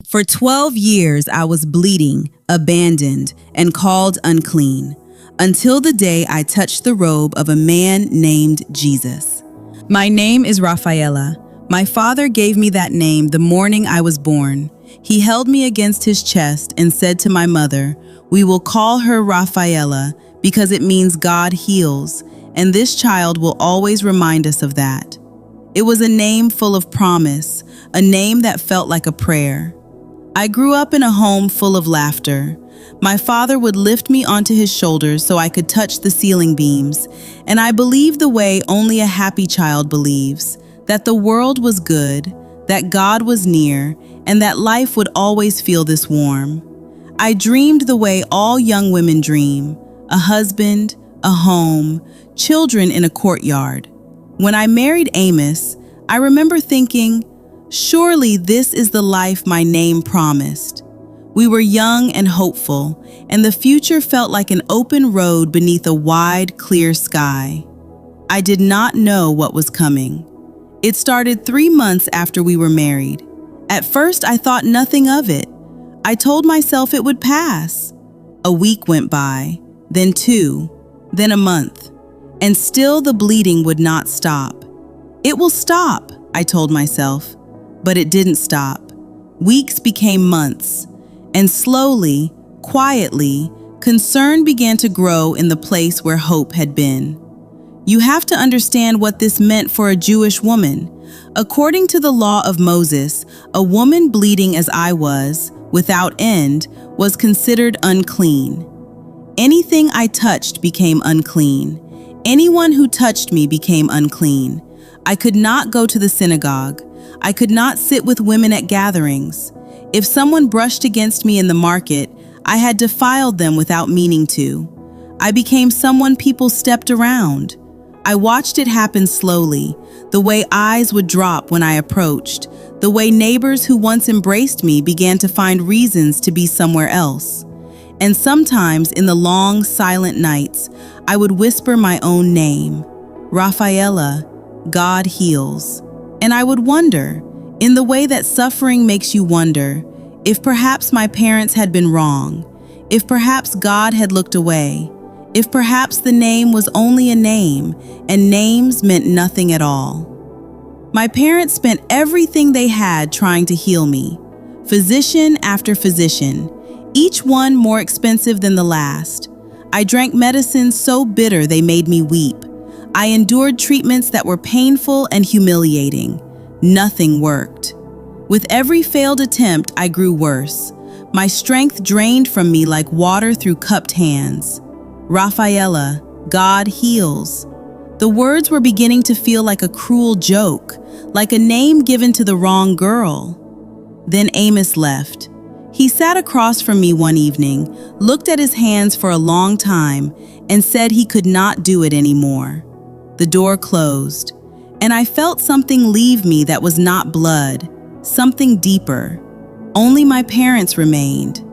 For 12 years I was bleeding, abandoned, and called unclean, until the day I touched the robe of a man named Jesus. My name is Raphaela. My father gave me that name the morning I was born. He held me against his chest and said to my mother, "We will call her Raphaela because it means God heals, and this child will always remind us of that." It was a name full of promise, a name that felt like a prayer. I grew up in a home full of laughter. My father would lift me onto his shoulders so I could touch the ceiling beams, and I believed the way only a happy child believes, that the world was good, that God was near, and that life would always feel this warm. I dreamed the way all young women dream, a husband, a home, children in a courtyard. When I married Amos, I remember thinking, surely this is the life my name promised. We were young and hopeful, and the future felt like an open road beneath a wide, clear sky. I did not know what was coming. It started 3 months after we were married. At first, I thought nothing of it. I told myself it would pass. A week went by, then 2, then a month, and still the bleeding would not stop. It will stop, I told myself, but it didn't stop. Weeks became months, and slowly, quietly, concern began to grow in the place where hope had been. You have to understand what this meant for a Jewish woman. According to the law of Moses, a woman bleeding as I was, without end, was considered unclean. Anything I touched became unclean. Anyone who touched me became unclean. I could not go to the synagogue. I could not sit with women at gatherings. If someone brushed against me in the market, I had defiled them without meaning to. I became someone people stepped around. I watched it happen slowly, the way eyes would drop when I approached, the way neighbors who once embraced me began to find reasons to be somewhere else. And sometimes in the long, silent nights, I would whisper my own name, Raphaela, God heals. And I would wonder, in the way that suffering makes you wonder, if perhaps my parents had been wrong, if perhaps God had looked away, if perhaps the name was only a name, and names meant nothing at all. My parents spent everything they had trying to heal me, physician after physician, each one more expensive than the last. I drank medicines so bitter they made me weep. I endured treatments that were painful and humiliating. Nothing worked. With every failed attempt, I grew worse. My strength drained from me like water through cupped hands. Raphaela, God heals. The words were beginning to feel like a cruel joke, like a name given to the wrong girl. Then Amos left. He sat across from me one evening, looked at his hands for a long time, and said he could not do it anymore. The door closed, and I felt something leave me that was not blood, something deeper. Only my parents remained.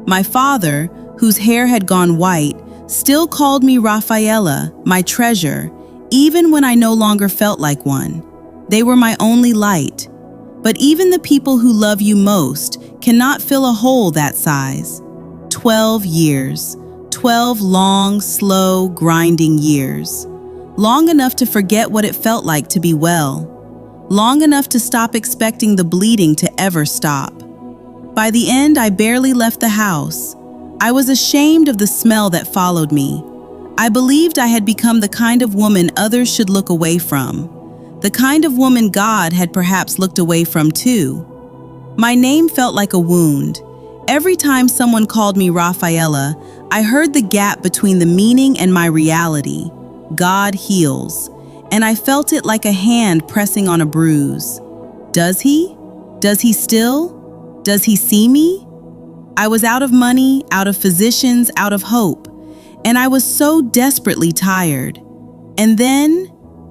My father, whose hair had gone white, still called me Raphaela, my treasure, even when I no longer felt like one. They were my only light. But even the people who love you most cannot fill a hole that size. 12 years, 12 long, slow, grinding years. Long enough to forget what it felt like to be well. Long enough to stop expecting the bleeding to ever stop. By the end, I barely left the house. I was ashamed of the smell that followed me. I believed I had become the kind of woman others should look away from. The kind of woman God had perhaps looked away from too. My name felt like a wound. Every time someone called me Raphaela, I heard the gap between the meaning and my reality. God heals. And I felt it like a hand pressing on a bruise. Does he? Does he still? Does he see me? I was out of money, out of physicians, out of hope. And I was so desperately tired. And then,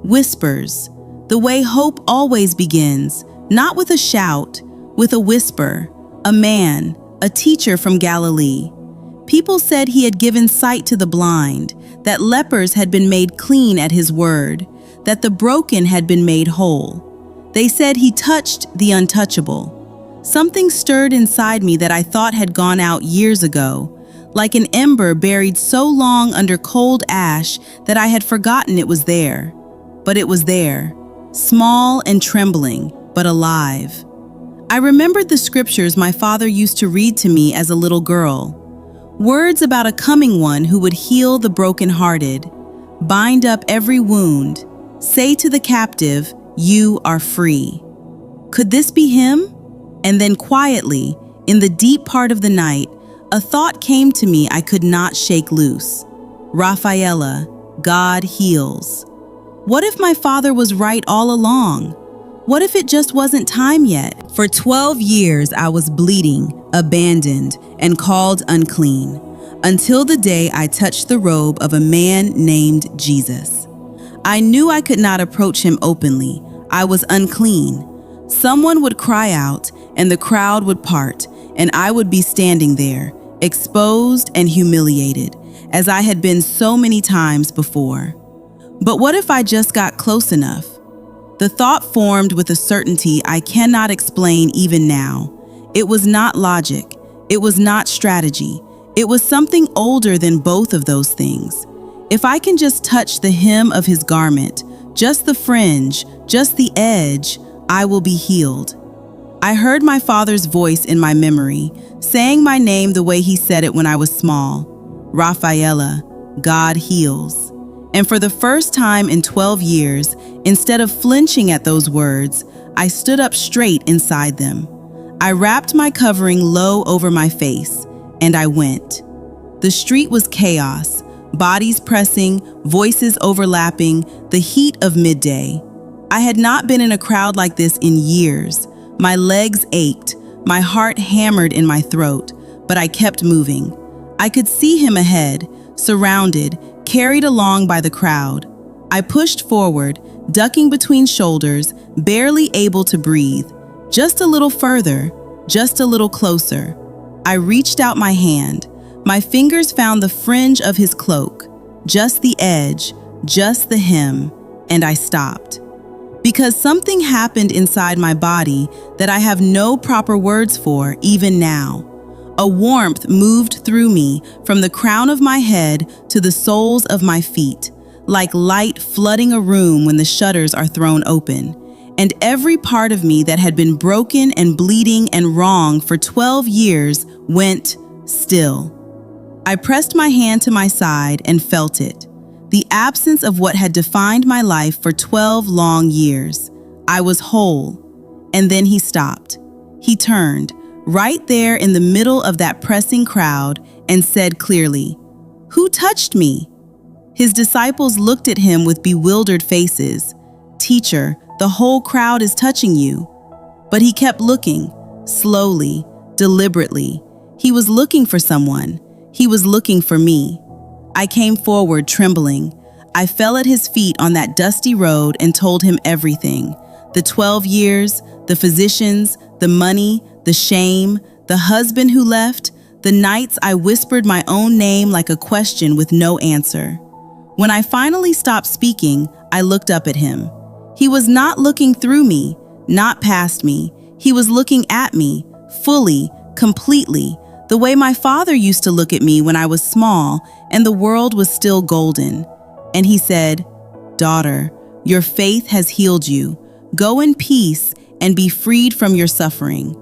whispers. The way hope always begins, not with a shout, with a whisper. A man, a teacher from Galilee. People said he had given sight to the blind, that lepers had been made clean at his word, that the broken had been made whole. They said he touched the untouchable. Something stirred inside me that I thought had gone out years ago, like an ember buried so long under cold ash that I had forgotten it was there. But it was there, small and trembling, but alive. I remembered the scriptures my father used to read to me as a little girl. Words about a coming one who would heal the brokenhearted, bind up every wound, say to the captive, "You are free." Could this be him? And then quietly, in the deep part of the night, a thought came to me I could not shake loose. Raphaela, God heals. What if my father was right all along? What if it just wasn't time yet? For 12 years, I was bleeding, abandoned, and called unclean, until the day I touched the robe of a man named Jesus. I knew I could not approach him openly. I was unclean. Someone would cry out, and the crowd would part, and I would be standing there, exposed and humiliated, as I had been so many times before. But what if I just got close enough? The thought formed with a certainty I cannot explain even now. It was not logic. It was not strategy. It was something older than both of those things. If I can just touch the hem of his garment, just the fringe, just the edge, I will be healed. I heard my father's voice in my memory, saying my name the way he said it when I was small. Raphaela, God heals. And for the first time in 12 years, instead of flinching at those words, I stood up straight inside them. I wrapped my covering low over my face, and I went. The street was chaos, bodies pressing, voices overlapping, the heat of midday. I had not been in a crowd like this in years. My legs ached, my heart hammered in my throat, but I kept moving. I could see him ahead, surrounded, carried along by the crowd. I pushed forward, ducking between shoulders, barely able to breathe. Just a little further, just a little closer. I reached out my hand. My fingers found the fringe of his cloak, just the edge, just the hem, and I stopped. Because something happened inside my body that I have no proper words for even now. A warmth moved through me from the crown of my head to the soles of my feet, like light flooding a room when the shutters are thrown open. And every part of me that had been broken and bleeding and wrong for 12 years went still. I pressed my hand to my side and felt it. The absence of what had defined my life for 12 long years. I was whole. And then he stopped. He turned, right there in the middle of that pressing crowd, and said clearly, "Who touched me?" His disciples looked at him with bewildered faces. "Teacher, the whole crowd is touching you." But he kept looking, slowly, deliberately. He was looking for someone. He was looking for me. I came forward, trembling. I fell at his feet on that dusty road and told him everything. The 12 years, the physicians, the money, the shame, the husband who left, the nights I whispered my own name like a question with no answer. When I finally stopped speaking, I looked up at him. He was not looking through me, not past me. He was looking at me, fully, completely, the way my father used to look at me when I was small and the world was still golden. And he said, "Daughter, your faith has healed you. Go in peace and be freed from your suffering."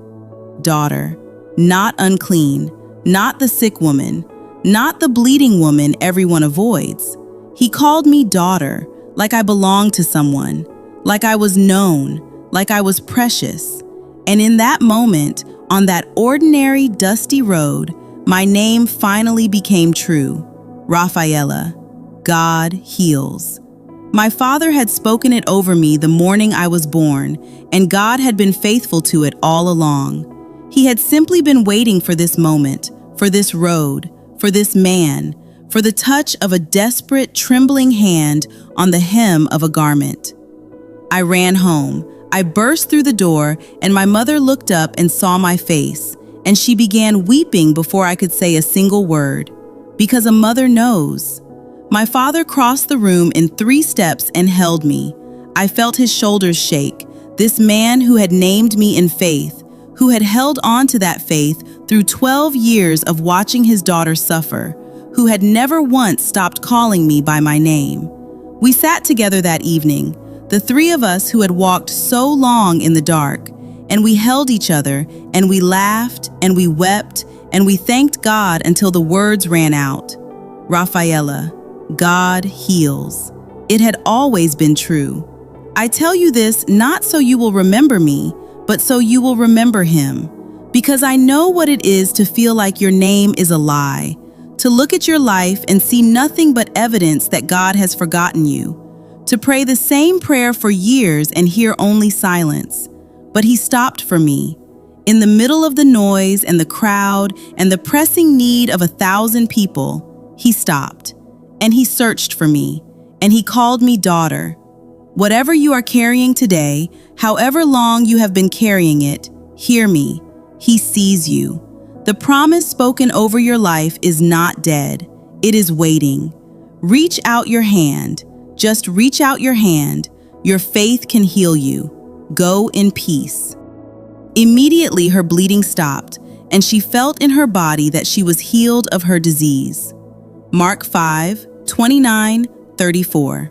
Daughter, not unclean, not the sick woman, not the bleeding woman everyone avoids. He called me daughter, like I belonged to someone, like I was known, like I was precious. And in that moment, on that ordinary dusty road, my name finally became true. Raphaela, God heals. My father had spoken it over me the morning I was born, and God had been faithful to it all along. He had simply been waiting for this moment, for this road, for this man, for the touch of a desperate, trembling hand on the hem of a garment. I ran home. I burst through the door, and my mother looked up and saw my face, and she began weeping before I could say a single word. Because a mother knows. My father crossed the room in 3 steps and held me. I felt his shoulders shake. This man who had named me in faith, who had held on to that faith through 12 years of watching his daughter suffer, who had never once stopped calling me by my name. We sat together that evening, the three of us who had walked so long in the dark, and we held each other, and we laughed, and we wept, and we thanked God until the words ran out. Raphaela, God heals. It had always been true. I tell you this not so you will remember me, but so you will remember him. Because I know what it is to feel like your name is a lie, to look at your life and see nothing but evidence that God has forgotten you, to pray the same prayer for years and hear only silence. But he stopped for me. In the middle of the noise and the crowd and the pressing need of 1,000 people, he stopped, and he searched for me, and he called me daughter. Whatever you are carrying today, however long you have been carrying it, hear me. He sees you. The promise spoken over your life is not dead. It is waiting. Reach out your hand. Just reach out your hand. Your faith can heal you. Go in peace. Immediately her bleeding stopped, and she felt in her body that she was healed of her disease. Mark 5:29-34.